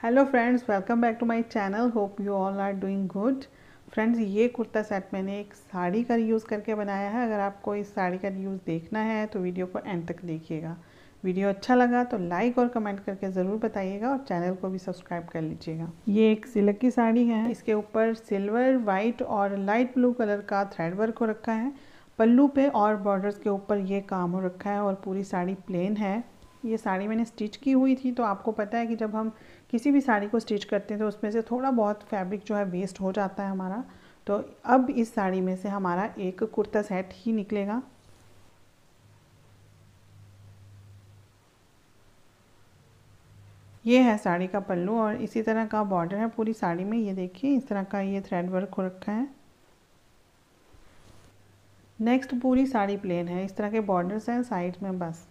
Hello friends, welcome back to my channel. Hope you all are doing good. Friends, ये kurta set मैंने एक साड़ी का use करके बनाया है। अगर आपको इस साड़ी का यूज़ देखना है तो वीडियो को एंड तक देखिएगा। वीडियो अच्छा लगा तो लाइक और कमेंट करके ज़रूर बताइएगा और चैनल को भी सब्सक्राइब कर लीजिएगा। ये एक सिल्क की साड़ी है। इसके ऊपर सिल्वर, वाइट और लाइट ब्लू कलर का थ्रेड वर्क हो रखा है। पल्लू पे और बॉर्डर्स के ऊपर ये काम हो रखा है और पूरी साड़ी प्लेन है। ये साड़ी मैंने स्टिच की हुई थी, तो आपको पता है कि जब हम किसी भी साड़ी को स्टिच करते हैं तो उसमें से थोड़ा बहुत फैब्रिक जो है वेस्ट हो जाता है हमारा। तो अब इस साड़ी में से हमारा एक कुर्ता सेट ही निकलेगा। ये है साड़ी का पल्लू और इसी तरह का बॉर्डर है पूरी साड़ी में। ये देखिए, इस तरह का ये थ्रेड वर्क हो रखा है। नेक्स्ट पूरी साड़ी प्लेन है। इस तरह के बॉर्डर्स हैं साइड में। बस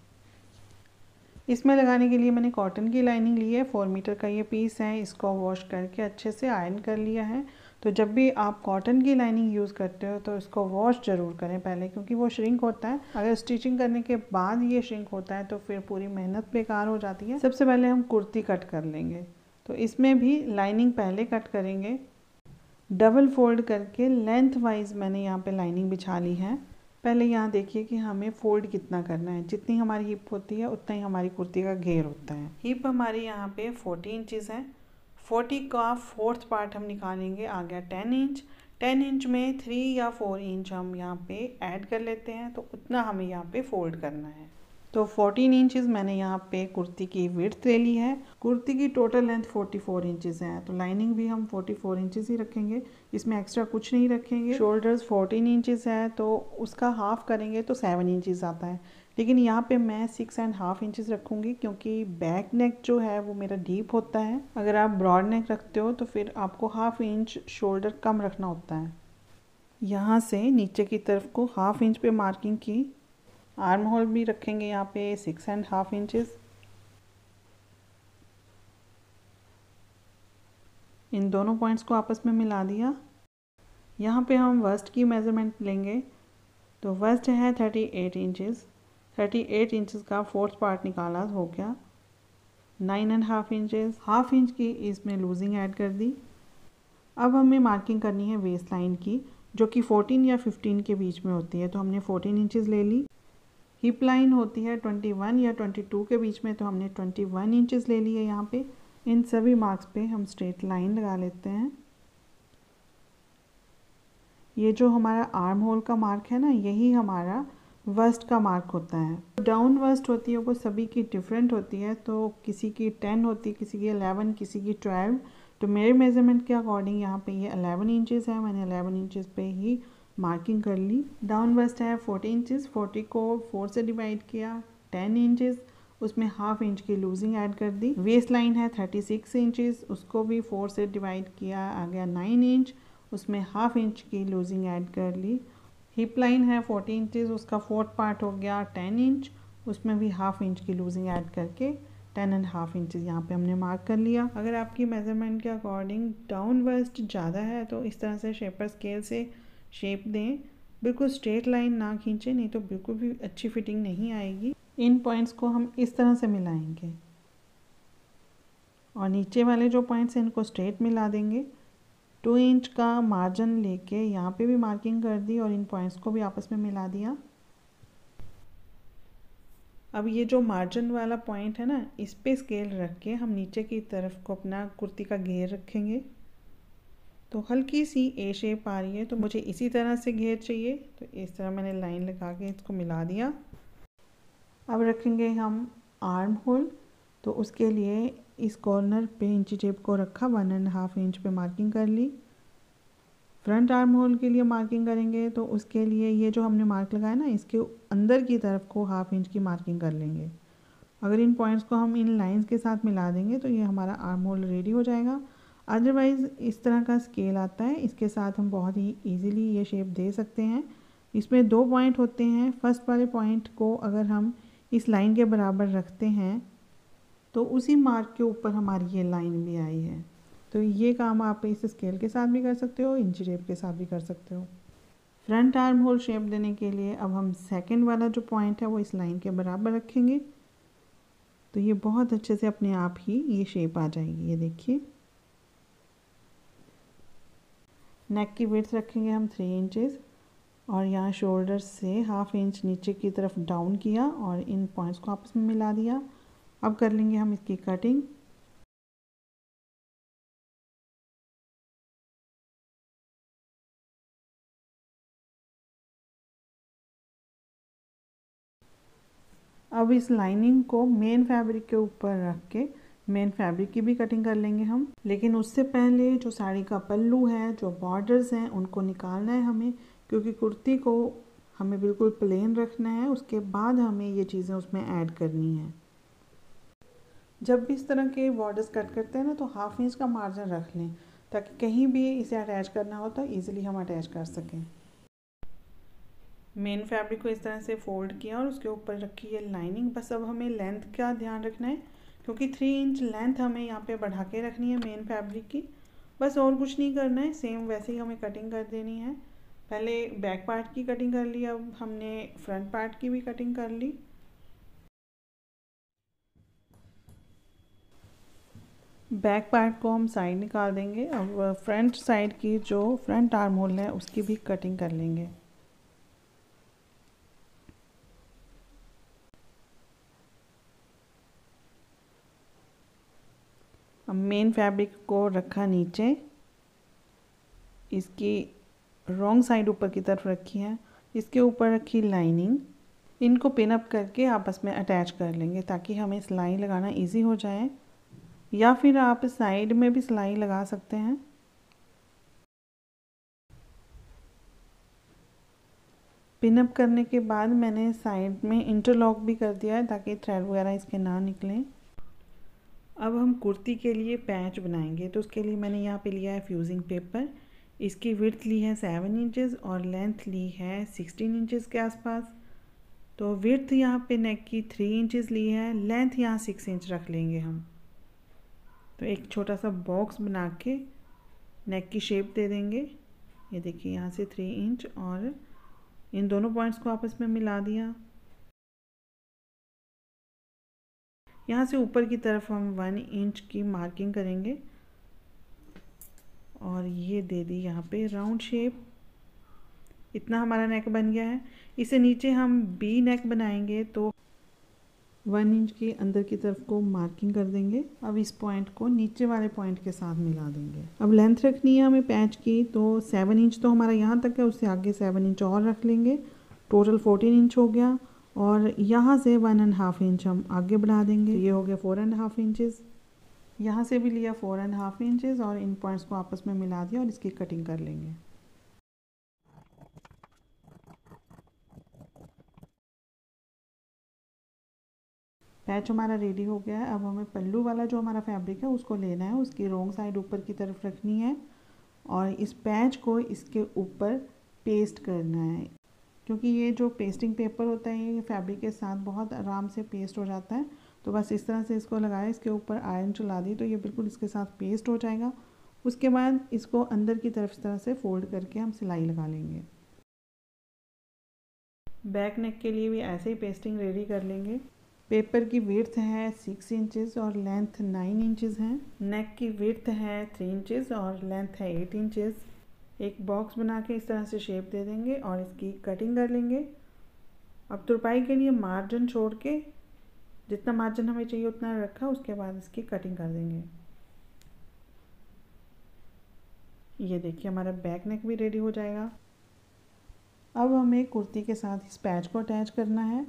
इसमें लगाने के लिए मैंने कॉटन की लाइनिंग ली है। 4 मीटर का ये पीस है। इसको वॉश करके अच्छे से आयरन कर लिया है। तो जब भी आप कॉटन की लाइनिंग यूज़ करते हो तो इसको वॉश ज़रूर करें पहले, क्योंकि वो श्रिंक होता है। अगर स्टिचिंग करने के बाद ये श्रिंक होता है तो फिर पूरी मेहनत बेकार हो जाती है। सबसे पहले हम कुर्ती कट कर लेंगे, तो इसमें भी लाइनिंग पहले कट करेंगे। डबल फोल्ड करके लेंथ वाइज मैंने यहाँ पे लाइनिंग बिछा ली है। पहले यहाँ देखिए कि हमें फोल्ड कितना करना है। जितनी हमारी हिप होती है उतना ही हमारी कुर्ती का घेर होता है। हिप हमारी यहाँ पे 40 इंचज़ है। 40 का फोर्थ पार्ट हम निकालेंगे, आ गया 10 इंच। 10 इंच में 3 या 4 इंच हम यहाँ पे ऐड कर लेते हैं, तो उतना हमें यहाँ पे फोल्ड करना है। तो 14 इंचज़ मैंने यहाँ पे कुर्ती की विड्थ ले ली है। कुर्ती की टोटल लेंथ 44 इंचज़ है, तो लाइनिंग भी हम 44 इंचज़ ही रखेंगे। इसमें एक्स्ट्रा कुछ नहीं रखेंगे। शोल्डर्स 14 इंचज़ है, तो उसका हाफ करेंगे तो 7 इंचज़ आता है। लेकिन यहाँ पे मैं 6.5 इंचज़ रखूँगी, क्योंकि बैक नेक जो है वो मेरा डीप होता है। अगर आप ब्रॉड नेक रखते हो तो फिर आपको हाफ इंच शोल्डर कम रखना होता है। यहाँ से नीचे की तरफ को हाफ इंच पे मार्किंग की। आर्म होल भी रखेंगे यहाँ पे 6.5 इंचज़। इन दोनों पॉइंट्स को आपस में मिला दिया। यहाँ पे हम वेस्ट की मेज़रमेंट लेंगे, तो वेस्ट है 38 इंचज़। 38 इंचज़ का फोर्थ पार्ट निकाला, हो गया 9.5 इंचज़। हाफ इंच की इसमें लूजिंग ऐड कर दी। अब हमें मार्किंग करनी है वेस्ट लाइन की, जो कि 14 या 15 के बीच में होती है, तो हमने 14 इंचज़ ले ली। हिप लाइन होती है 21 या 22 के बीच में, तो हमने 21 इंचज़ ले लिए यहाँ पे। इन सभी मार्क्स पे हम स्ट्रेट लाइन लगा लेते हैं। ये जो हमारा आर्म होल का मार्क है ना, यही हमारा वेस्ट का मार्क होता है। डाउन वेस्ट होती है वो सभी की डिफरेंट होती है, तो किसी की 10 होती है, किसी की 11, किसी की 12। तो मेरे मेज़रमेंट के अकॉर्डिंग यहाँ पे ये 11 इंचज़ है। मैंने 11 इंचज़ पे ही मार्किंग कर ली। डाउन वेस्ट है 40 इंचज़। 40 को 4 से डिवाइड किया, 10 इंचज़। उसमें हाफ इंच की लूजिंग ऐड कर दी। वेस्ट लाइन है 36 इंचज़, उसको भी 4 से डिवाइड किया, आ गया 9 इंच। उसमें हाफ इंच की लूजिंग ऐड कर ली। हिप लाइन है 40 इंचज़, उसका फोर्थ पार्ट हो गया 10 इंच। उसमें भी हाफ इंच की लूजिंग ऐड करके 10.5 इंचज़ यहाँ पे हमने मार्क कर लिया। अगर आपकी मेज़रमेंट के अकॉर्डिंग डाउन वेस्ट ज़्यादा है तो इस तरह से शेपर स्केल से शेप दें। बिल्कुल स्ट्रेट लाइन ना खींचें, नहीं तो बिल्कुल भी अच्छी फिटिंग नहीं आएगी। इन पॉइंट्स को हम इस तरह से मिलाएंगे और नीचे वाले जो पॉइंट्स हैं इनको स्ट्रेट मिला देंगे। 2 इंच का मार्जिन लेके यहाँ पे भी मार्किंग कर दी और इन पॉइंट्स को भी आपस में मिला दिया। अब ये जो मार्जिन वाला पॉइंट है ना, इस पे स्केल रख के हम नीचे की तरफ को अपना कुर्ती का घेर रखेंगे। तो हल्की सी ए शेप आ रही है, तो मुझे इसी तरह से घेर चाहिए, तो इस तरह मैंने लाइन लगा के इसको मिला दिया। अब रखेंगे हम आर्म होल, तो उसके लिए इस कॉर्नर पे इंची टेप को रखा, 1.5 इंच पे मार्किंग कर ली। फ्रंट आर्म होल के लिए मार्किंग करेंगे, तो उसके लिए ये जो हमने मार्क लगाया ना, इसके अंदर की तरफ को हाफ इंच की मार्किंग कर लेंगे। अगर इन पॉइंट्स को हम इन लाइंस के साथ मिला देंगे तो ये हमारा आर्म होल रेडी हो जाएगा। अदरवाइज़ इस तरह का स्केल आता है, इसके साथ हम बहुत ही ईजीली ये शेप दे सकते हैं। इसमें 2 पॉइंट होते हैं। फर्स्ट वाले पॉइंट को अगर हम इस लाइन के बराबर रखते हैं तो उसी मार्क के ऊपर हमारी ये लाइन भी आई है। तो ये काम आप इस स्केल के साथ भी कर सकते हो, इंची टेप के साथ भी कर सकते हो। फ्रंट आर्म होल शेप देने के लिए अब हम सेकंड वाला जो पॉइंट है वो इस लाइन के बराबर रखेंगे। तो ये बहुत अच्छे से अपने आप ही ये शेप आ जाएगी। ये देखिए, नेक की विड्थ रखेंगे हम 3 इंचेस और यहाँ शोल्डर से 1/2 इंच नीचे की तरफ डाउन किया और इन पॉइंट्स को आपस में मिला दिया। अब कर लेंगे हम इसकी कटिंग। अब इस लाइनिंग को मेन फैब्रिक के ऊपर रख के मेन फैब्रिक की भी कटिंग कर लेंगे हम। लेकिन उससे पहले जो साड़ी का पल्लू है, जो बॉर्डर्स हैं, उनको निकालना है हमें, क्योंकि कुर्ती को हमें बिल्कुल प्लेन रखना है। उसके बाद हमें ये चीज़ें उसमें ऐड करनी है। जब भी इस तरह के बॉर्डर्स कट करते हैं ना, तो 1/2 इंच का मार्जिन रख लें, ताकि कहीं भी इसे अटैच करना हो तो ईज़िली हम अटैच कर सकें। मेन फैब्रिक को इस तरह से फोल्ड किया और उसके ऊपर रखी है लाइनिंग। बस अब हमें लेंथ का ध्यान रखना है, क्योंकि 3 इंच लेंथ हमें यहाँ पे बढ़ा के रखनी है मेन फैब्रिक की। बस और कुछ नहीं करना है, सेम वैसे ही हमें कटिंग कर देनी है। पहले बैक पार्ट की कटिंग कर ली, अब हमने फ्रंट पार्ट की भी कटिंग कर ली। बैक पार्ट को हम साइड निकाल देंगे। अब फ्रंट साइड की जो फ्रंट आर्म होल है उसकी भी कटिंग कर लेंगे। अब मेन फैब्रिक को रखा नीचे, इसकी रॉन्ग साइड ऊपर की तरफ रखी है, इसके ऊपर रखी लाइनिंग। इनको पिन अप करके आपस में अटैच कर लेंगे, ताकि हमें सिलाई लगाना इजी हो जाए, या फिर आप साइड में भी सिलाई लगा सकते हैं। पिन अप करने के बाद मैंने साइड में इंटरलॉक भी कर दिया है, ताकि थ्रेड वगैरह इसके ना निकलें। अब हम कुर्ती के लिए पैच बनाएंगे, तो उसके लिए मैंने यहाँ पे लिया है फ्यूजिंग पेपर। इसकी विड्थ ली है 7 इंचेस और लेंथ ली है 16 इंचेस के आसपास। तो विड्थ यहाँ पे नेक की 3 इंचेस ली है, लेंथ यहाँ 6 इंच रख लेंगे हम। तो एक छोटा सा बॉक्स बना के नेक की शेप दे देंगे। ये देखिए, यहाँ से 3 इंच और इन दोनों पॉइंट्स को आपस में मिला दिया। यहाँ से ऊपर की तरफ हम 1 इंच की मार्किंग करेंगे और ये दे दी यहाँ पे राउंड शेप। इतना हमारा नेक बन गया है। इसे नीचे हम बी नेक बनाएंगे, तो 1 इंच की अंदर की तरफ को मार्किंग कर देंगे। अब इस पॉइंट को नीचे वाले पॉइंट के साथ मिला देंगे। अब लेंथ रखनी है हमें पैच की, तो 7 इंच तो हमारा यहाँ तक है, उससे आगे 7 इंच और रख लेंगे। टोटल 14 इंच हो गया और यहाँ से 1.5 इंच हम आगे बढ़ा देंगे। ये हो गया 4.5 इंचेस। यहाँ से भी लिया 4.5 इंचेस और इन पॉइंट्स को आपस में मिला दिया और इसकी कटिंग कर लेंगे। पैच हमारा रेडी हो गया है। अब हमें पल्लू वाला जो हमारा फैब्रिक है उसको लेना है, उसकी रॉन्ग साइड ऊपर की तरफ रखनी है और इस पैच को इसके ऊपर पेस्ट करना है। क्योंकि ये जो पेस्टिंग पेपर होता है ये फैब्रिक के साथ बहुत आराम से पेस्ट हो जाता है। तो बस इस तरह से इसको लगाया, इसके ऊपर आयरन चला दी तो ये बिल्कुल इसके साथ पेस्ट हो जाएगा। उसके बाद इसको अंदर की तरफ इस तरह से फोल्ड करके हम सिलाई लगा लेंगे। बैक नेक के लिए भी ऐसे ही पेस्टिंग रेडी कर लेंगे। पेपर की विड्थ है 6 इंचेस और लेंथ 9 इंचेस है। नेक की विड्थ है 3 इंचेस और लेंथ है 8 इंचेस। एक बॉक्स बना के इस तरह से शेप दे देंगे और इसकी कटिंग कर लेंगे। अब तुरपाई के लिए मार्जिन छोड़ के जितना मार्जिन हमें चाहिए उतना रखा, उसके बाद इसकी कटिंग कर देंगे। ये देखिए, हमारा बैक नेक भी रेडी हो जाएगा। अब हमें कुर्ती के साथ इस पैच को अटैच करना है।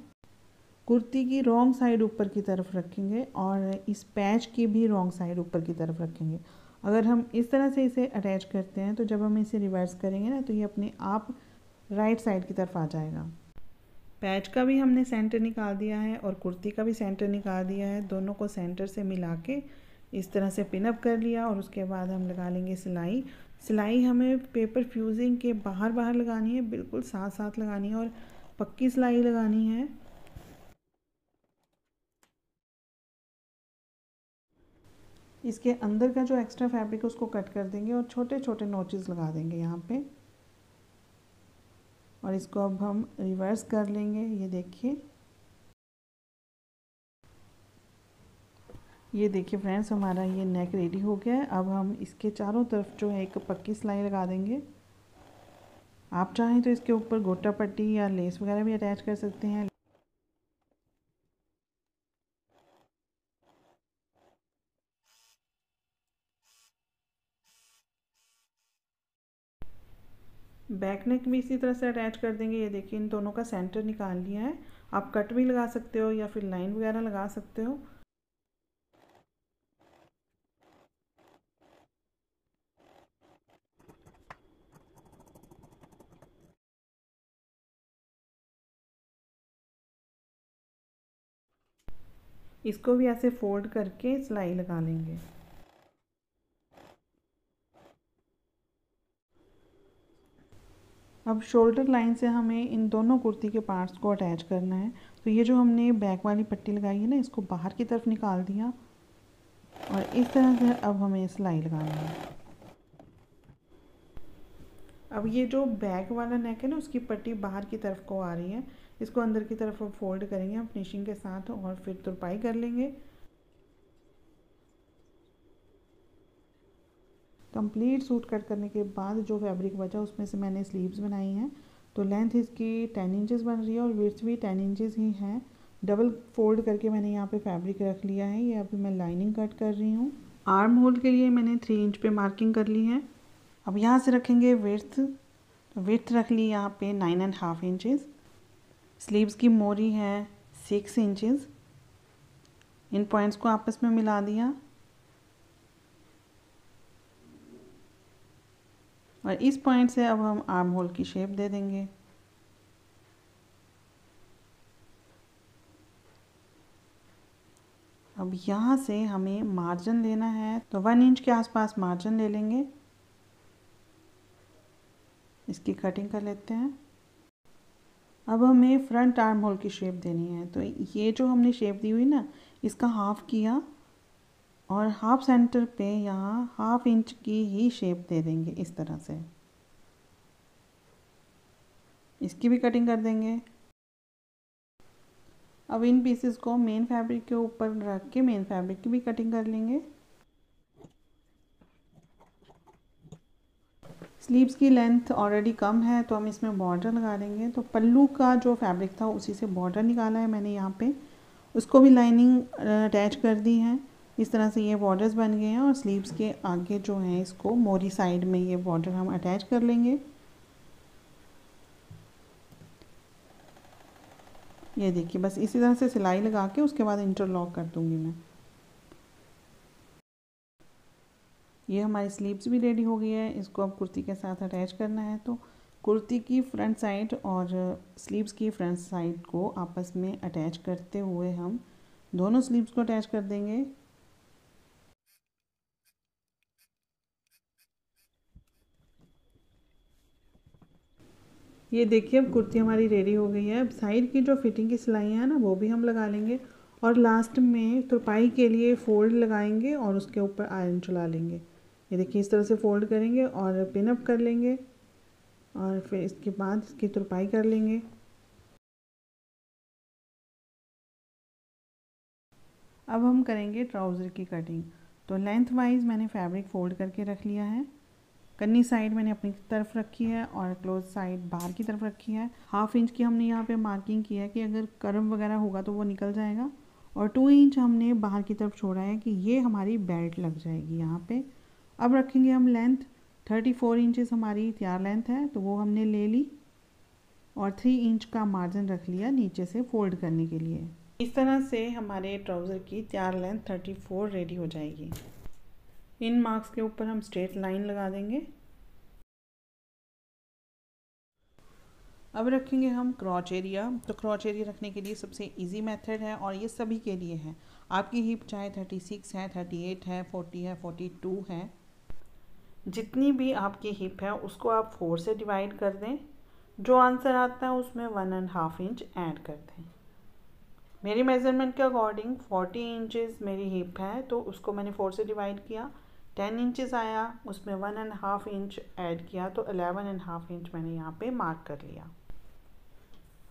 कुर्ती की रॉन्ग साइड ऊपर की तरफ रखेंगे और इस पैच की भी रॉन्ग साइड ऊपर की तरफ रखेंगे। अगर हम इस तरह से इसे अटैच करते हैं तो जब हम इसे रिवर्स करेंगे ना, तो ये अपने आप राइट साइड की तरफ आ जाएगा। पैच का भी हमने सेंटर निकाल दिया है और कुर्ती का भी सेंटर निकाल दिया है। दोनों को सेंटर से मिला के इस तरह से पिन अप कर लिया और उसके बाद हम लगा लेंगे सिलाई। सिलाई हमें पेपर फ्यूजिंग के बाहर बाहर लगानी है, बिल्कुल साथ साथ लगानी है और पक्की सिलाई लगानी है। इसके अंदर का जो एक्स्ट्रा फैब्रिक है उसको कट कर देंगे और छोटे छोटे नोचेस लगा देंगे यहाँ पे। और इसको अब हम रिवर्स कर लेंगे। ये देखिए, ये देखिए फ्रेंड्स, हमारा ये नेक रेडी हो गया है। अब हम इसके चारों तरफ जो है एक पक्की सिलाई लगा देंगे। आप चाहें तो इसके ऊपर गोटा पट्टी या लेस वगैरह भी अटैच कर सकते हैं। बैक नेक भी इसी तरह से अटैच कर देंगे। ये देखिए, इन दोनों का सेंटर निकाल लिया है। आप कट भी लगा सकते हो या फिर लाइन वगैरह लगा सकते हो। इसको भी ऐसे फोल्ड करके सिलाई लगा लेंगे। अब शोल्डर लाइन से हमें इन दोनों कुर्ती के पार्ट्स को अटैच करना है। तो ये जो हमने बैक वाली पट्टी लगाई है ना, इसको बाहर की तरफ निकाल दिया और इस तरह से अब हमें सिलाई लगानी है। अब ये जो बैक वाला नेक है ना, उसकी पट्टी बाहर की तरफ को आ रही है। इसको अंदर की तरफ फोल्ड करेंगे हम फिनिशिंग के साथ और फिर तुरपाई कर लेंगे। कंप्लीट सूट कट करने के बाद जो फैब्रिक बचा उसमें से मैंने स्लीव्स बनाई हैं। तो लेंथ इसकी 10 इंचेस बन रही है और विड्थ भी 10 इंचेस ही है। डबल फोल्ड करके मैंने यहाँ पे फैब्रिक रख लिया है। ये अभी मैं लाइनिंग कट कर रही हूँ। आर्म होल के लिए मैंने 3 इंच पे मार्किंग कर ली है। अब यहाँ से रखेंगे विड्थ। तो विड्थ रख ली यहाँ पे 9.5 इंचेस। स्लीव्स की मोरी है 6 इंचेस। इन पॉइंट्स को आपस में मिला दिया और इस पॉइंट से अब हम आर्म होल की शेप दे देंगे। अब यहाँ से हमें मार्जिन लेना है, तो 1 इंच के आसपास मार्जिन ले लेंगे। इसकी कटिंग कर लेते हैं। अब हमें फ्रंट आर्म होल की शेप देनी है। तो ये जो हमने शेप दी हुई ना, इसका हाफ किया और हाफ सेंटर पे यहाँ 1/2 इंच की ही शेप दे देंगे इस तरह से। इसकी भी कटिंग कर देंगे। अब इन पीसेस को मेन फैब्रिक के ऊपर रख के मेन फैब्रिक की भी कटिंग कर लेंगे। स्लीव्स की लेंथ ऑलरेडी कम है तो हम इसमें बॉर्डर लगा देंगे। तो पल्लू का जो फैब्रिक था उसी से बॉर्डर निकाला है मैंने यहाँ पे। उसको भी लाइनिंग अटैच कर दी है। इस तरह से ये बॉर्डर्स बन गए हैं और स्लीव्स के आगे जो है इसको मोरी साइड में ये बॉर्डर हम अटैच कर लेंगे। ये देखिए, बस इसी तरह से सिलाई लगा के उसके बाद इंटरलॉक कर दूँगी मैं। ये हमारी स्लीव्स भी रेडी हो गई है। इसको अब कुर्ती के साथ अटैच करना है। तो कुर्ती की फ्रंट साइड और स्लीव्स की फ्रंट साइड को आपस में अटैच करते हुए हम दोनों स्लीव्स को अटैच कर देंगे। ये देखिए, अब कुर्ती हमारी रेडी हो गई है। अब साइड की जो फिटिंग की सिलाइयाँ हैं ना, वो भी हम लगा लेंगे और लास्ट में तुरपाई के लिए फ़ोल्ड लगाएंगे और उसके ऊपर आयरन चला लेंगे। ये देखिए, इस तरह से फ़ोल्ड करेंगे और पिन अप कर लेंगे और फिर इसके बाद इसकी तुरपाई कर लेंगे। अब हम करेंगे ट्राउज़र की कटिंग। तो लेंथ वाइज मैंने फैब्रिक फ़ोल्ड करके रख लिया है। कन्नी साइड मैंने अपनी तरफ रखी है और क्लोज साइड बाहर की तरफ रखी है। 1/2 इंच की हमने यहाँ पे मार्किंग की है कि अगर कर्व वगैरह होगा तो वो निकल जाएगा। और 2 इंच हमने बाहर की तरफ छोड़ा है कि ये हमारी बेल्ट लग जाएगी यहाँ पे। अब रखेंगे हम लेंथ 34 इंचेस हमारी तैयार लेंथ है, तो वो हमने ले ली और 3 इंच का मार्जिन रख लिया नीचे से फोल्ड करने के लिए। इस तरह से हमारे ट्राउज़र की तैयार लेंथ 34 रेडी हो जाएगी। इन मार्क्स के ऊपर हम स्ट्रेट लाइन लगा देंगे। अब रखेंगे हम क्रॉच एरिया। तो क्रॉच एरिया रखने के लिए सबसे इजी मेथड है और ये सभी के लिए है। आपकी हिप चाहे 36 है, 38 है, 40 है, 42 है, जितनी भी आपकी हिप है उसको आप 4 से डिवाइड कर दें। जो आंसर आता है उसमें 1.5 इंच ऐड कर दें। मेरी मेज़रमेंट के अकॉर्डिंग 40 इंचेस मेरी हिप है तो उसको मैंने 4 से डिवाइड किया। 10 इंचेस आया, उसमें 1.5 इंच ऐड किया तो 11.5 इंच मैंने यहाँ पे मार्क कर लिया।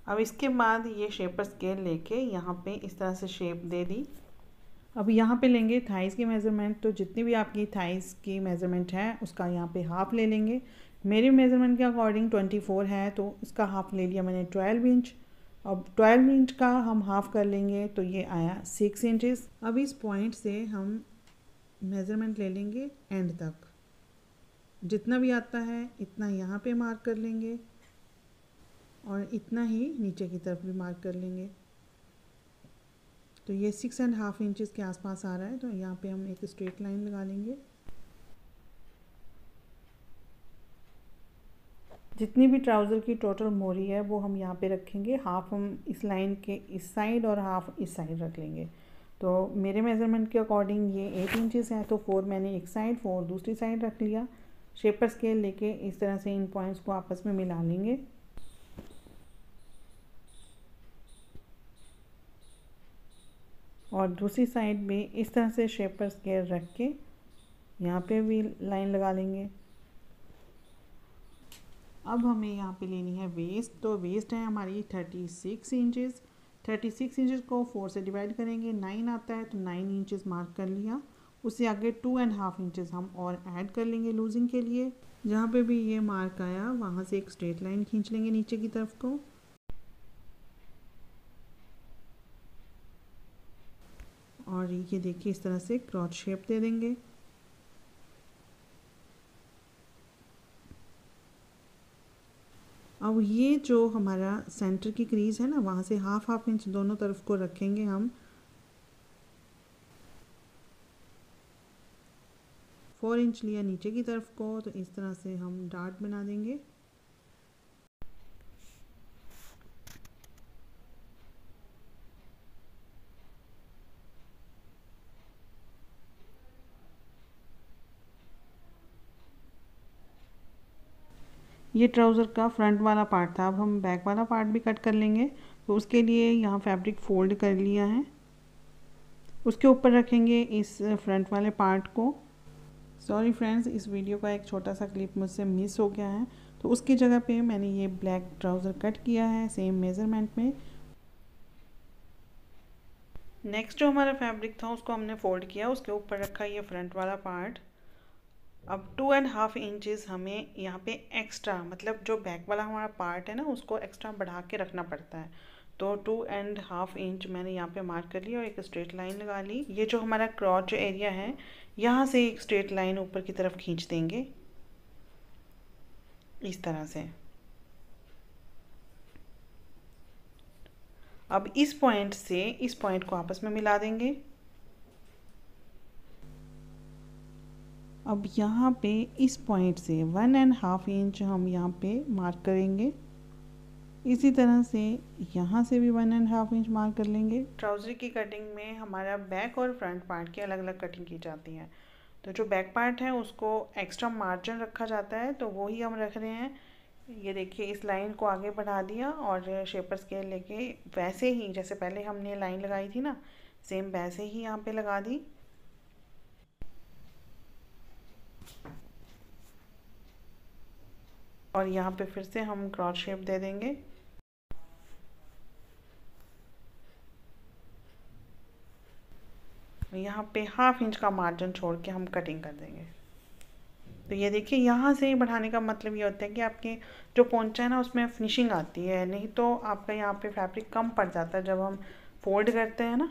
अब इसके बाद ये शेपर स्केल लेके यहाँ पे इस तरह से शेप दे दी अब यहाँ पे लेंगे थाइस की मेज़रमेंट। तो जितनी भी आपकी थाइस की मेज़रमेंट है उसका यहाँ पे हाफ़ ले लेंगे। मेरे मेज़रमेंट के अकॉर्डिंग 24 है तो इसका हाफ़ ले लिया मैंने 12 इंच। अब 12 इंच का हम हाफ़ कर लेंगे तो ये आया 6 इंचज़। अब इस पॉइंट से हम मेज़रमेंट ले लेंगे एंड तक, जितना भी आता है इतना यहाँ पे मार्क कर लेंगे और इतना ही नीचे की तरफ भी मार्क कर लेंगे। तो ये 6.5 इंचज़ के आसपास आ रहा है, तो यहाँ पे हम एक स्ट्रेट लाइन लगा लेंगे। जितनी भी ट्राउज़र की टोटल मोरी है वो हम यहाँ पे रखेंगे। हाफ़ हम इस लाइन के इस साइड और हाफ़ इस साइड रख लेंगे। तो मेरे मेज़रमेंट के अकॉर्डिंग ये 8 इंचज़ है, तो 4 मैंने एक साइड 4 दूसरी साइड रख लिया। शेपर स्केल लेके इस तरह से इन पॉइंट्स को आपस में मिला लेंगे। और दूसरी साइड भी इस तरह से शेपर स्केल रख के यहाँ पे भी लाइन लगा लेंगे। अब हमें यहाँ पे लेनी है वेस्ट। तो वेस्ट है हमारी 36 इंचज़। 36 इंचज़ को 4 से डिवाइड करेंगे, 9 आता है तो 9 इंचज़ मार्क कर लिया। उससे आगे 2.5 इंचज़ हम और ऐड कर लेंगे लूजिंग के लिए। जहाँ पे भी ये मार्क आया वहाँ से एक स्ट्रेट लाइन खींच लेंगे नीचे की तरफ को। और ये देखिए इस तरह से क्रॉच शेप दे देंगे। अब ये जो हमारा सेंटर की क्रीज है ना, वहाँ से हाफ इंच दोनों तरफ को रखेंगे हम। 4 इंच लिया नीचे की तरफ को, तो इस तरह से हम डार्ट बना देंगे। ये ट्राउज़र का फ्रंट वाला पार्ट था। अब हम बैक वाला पार्ट भी कट कर लेंगे। तो उसके लिए यहाँ फैब्रिक फोल्ड कर लिया है, उसके ऊपर रखेंगे इस फ्रंट वाले पार्ट को। सॉरी फ्रेंड्स, इस वीडियो का एक छोटा सा क्लिप मुझसे मिस हो गया है, तो उसकी जगह पे मैंने ये ब्लैक ट्राउज़र कट किया है सेम मेज़रमेंट में। नेक्स्ट जो हमारा फैब्रिक था उसको हमने फोल्ड किया, उसके ऊपर रखा ये फ्रंट वाला पार्ट। अब 2.5 इंचज़ हमें यहाँ पे एक्स्ट्रा, मतलब जो बैक वाला हमारा पार्ट है ना उसको एक्स्ट्रा बढ़ा के रखना पड़ता है। तो 2.5 इंच मैंने यहाँ पे मार्क कर लिया और एक स्ट्रेट लाइन लगा ली। ये जो हमारा क्रॉच एरिया है यहाँ से एक स्ट्रेट लाइन ऊपर की तरफ खींच देंगे इस तरह से। अब इस पॉइंट से इस पॉइंट को आपस में मिला देंगे। अब यहाँ पे इस पॉइंट से 1.5 इंच हम यहाँ पे मार्क करेंगे। इसी तरह से यहाँ से भी 1.5 इंच मार्क कर लेंगे। ट्राउज़र की कटिंग में हमारा बैक और फ्रंट पार्ट की अलग अलग कटिंग की जाती है। तो जो बैक पार्ट है उसको एक्स्ट्रा मार्जिन रखा जाता है, तो वो ही हम रख रहे हैं। ये देखिए इस लाइन को आगे बढ़ा दिया और शेपर स्केल लेके वैसे ही जैसे पहले हमने लाइन लगाई थी ना, सेम वैसे ही यहाँ पे लगा दी। और यहाँ पे फिर से हम क्रॉस शेप दे देंगे। यहाँ पे हाफ इंच का मार्जिन छोड़ के हम कटिंग कर देंगे। तो ये देखिए यहाँ से बढ़ाने का मतलब ये होता है कि आपके जो पोंचा है ना उसमें फिनिशिंग आती है, नहीं तो आपका यहाँ पे फैब्रिक कम पड़ जाता है जब हम फोल्ड करते हैं ना।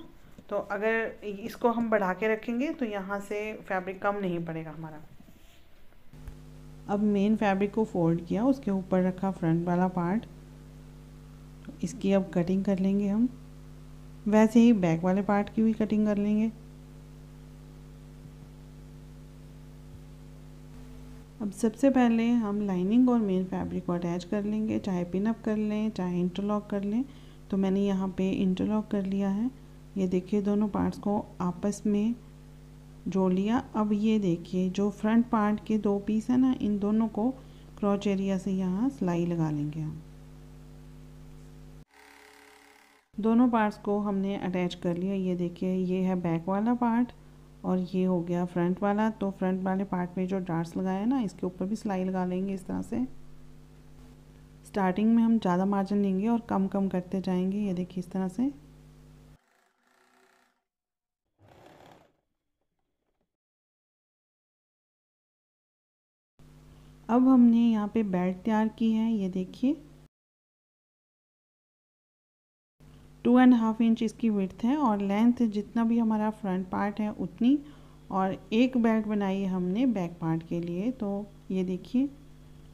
तो अगर इसको हम बढ़ा के रखेंगे तो यहाँ से फैब्रिक कम नहीं पड़ेगा हमारा। अब मेन फैब्रिक को फोल्ड किया, उसके ऊपर रखा फ्रंट वाला पार्ट। तो इसकी अब कटिंग कर लेंगे हम, वैसे ही बैक वाले पार्ट की भी कटिंग कर लेंगे। अब सबसे पहले हम लाइनिंग और मेन फैब्रिक को अटैच कर लेंगे, चाहे पिन अप कर लें चाहे इंटरलॉक कर लें। तो मैंने यहाँ पे इंटरलॉक कर लिया है। ये देखिए दोनों पार्ट्स को आपस में जोड़ लिया। अब ये देखिए जो फ्रंट पार्ट के 2 पीस है ना, इन दोनों को क्रॉच एरिया से यहाँ सिलाई लगा लेंगे हम। दोनों पार्ट्स को हमने अटैच कर लिया। ये देखिए ये है बैक वाला पार्ट और ये हो गया फ्रंट वाला। तो फ्रंट वाले पार्ट में जो डार्ट्स लगाया ना इसके ऊपर भी सिलाई लगा लेंगे इस तरह से। स्टार्टिंग में हम ज़्यादा मार्जिन लेंगे और कम कम करते जाएंगे। ये देखिए इस तरह से। अब हमने यहाँ पे बेल्ट तैयार की है, ये देखिए 2.5 इंच इसकी विड्थ है और लेंथ जितना भी हमारा फ्रंट पार्ट है उतनी, और एक बेल्ट बनाई है हमने बैक पार्ट के लिए। तो ये देखिए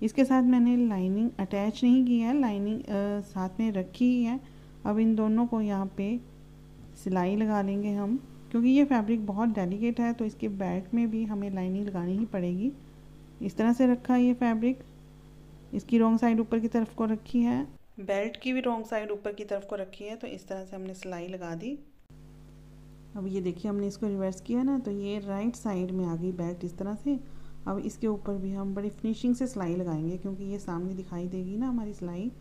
इसके साथ मैंने लाइनिंग अटैच नहीं की है, लाइनिंग साथ में रखी ही है। अब इन दोनों को यहाँ पे सिलाई लगा लेंगे हम, क्योंकि ये फैब्रिक बहुत डेलिकेट है तो इसके बेल्ट में भी हमें लाइनिंग लगानी ही पड़ेगी। इस तरह से रखा है ये फैब्रिक, इसकी रॉन्ग साइड ऊपर की तरफ को रखी है, बेल्ट की भी रॉन्ग साइड ऊपर की तरफ को रखी है, तो इस तरह से हमने सिलाई लगा दी। अब ये देखिए हमने इसको रिवर्स किया ना, तो ये राइट साइड में आ गई बेल्ट इस तरह से। अब इसके ऊपर भी हम बड़ी फिनिशिंग से सिलाई लगाएंगे, क्योंकि ये सामने दिखाई देगी ना हमारी सिलाई।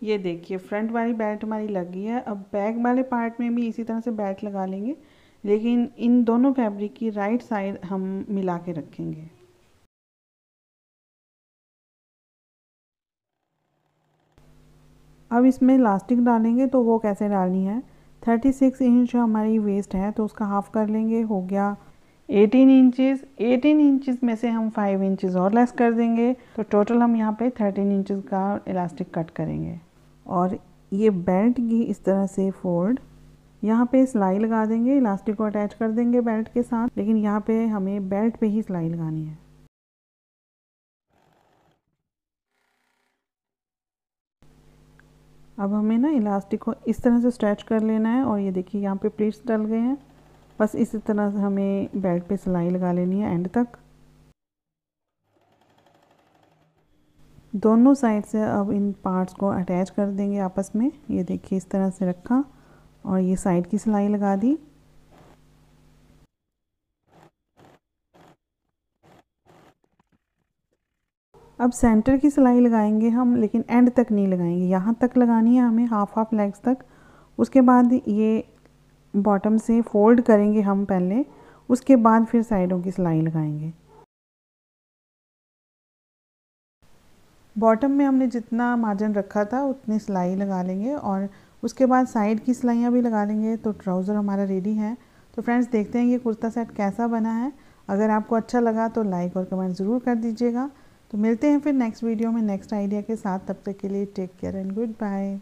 ये देखिए फ्रंट वाली बेल्ट हमारी लग गई है। अब बैक वाले पार्ट में भी इसी तरह से बेल्ट लगा लेंगे, लेकिन इन दोनों फैब्रिक की राइट साइड हम मिला के रखेंगे। अब इसमें इलास्टिक डालेंगे, तो वो कैसे डालनी है, 36 इंच हमारी वेस्ट है तो उसका हाफ कर लेंगे, हो गया 18 इंचज़। 18 इंचज़ में से हम 5 इंचज़ और लेस कर देंगे, तो टोटल हम यहाँ पे 13 इंचज़ का इलास्टिक कट करेंगे। और ये बेल्ट की इस तरह से फोल्ड, यहाँ पे सिलाई लगा देंगे, इलास्टिक को अटैच कर देंगे बेल्ट के साथ, लेकिन यहाँ पे हमें बेल्ट पे ही सिलाई लगानी है। अब हमें ना इलास्टिक को इस तरह से स्ट्रेच कर लेना है, और ये देखिए यहाँ पे प्लीट्स डल गए हैं। बस इसी तरह से हमें बेल्ट पे सिलाई लगा लेनी है एंड तक। दोनों साइड से अब इन पार्ट्स को अटैच कर देंगे आपस में। ये देखिए इस तरह से रखा और ये साइड की सिलाई लगा दी। अब सेंटर की सिलाई लगाएंगे हम, लेकिन एंड तक नहीं लगाएंगे, यहाँ तक लगानी है हमें, हाफ हाफ लेग्स तक। उसके बाद ये बॉटम से फोल्ड करेंगे हम पहले, उसके बाद फिर साइडों की सिलाई लगाएंगे। बॉटम में हमने जितना मार्जिन रखा था उतनी सिलाई लगा लेंगे, और उसके बाद साइड की सिलाइयाँ भी लगा लेंगे, तो ट्राउज़र हमारा रेडी है। तो फ्रेंड्स देखते हैं ये कुर्ता सेट कैसा बना है। अगर आपको अच्छा लगा तो लाइक और कमेंट ज़रूर कर दीजिएगा। तो मिलते हैं फिर नेक्स्ट वीडियो में नेक्स्ट आइडिया के साथ। तब तक के लिए take care and good bye.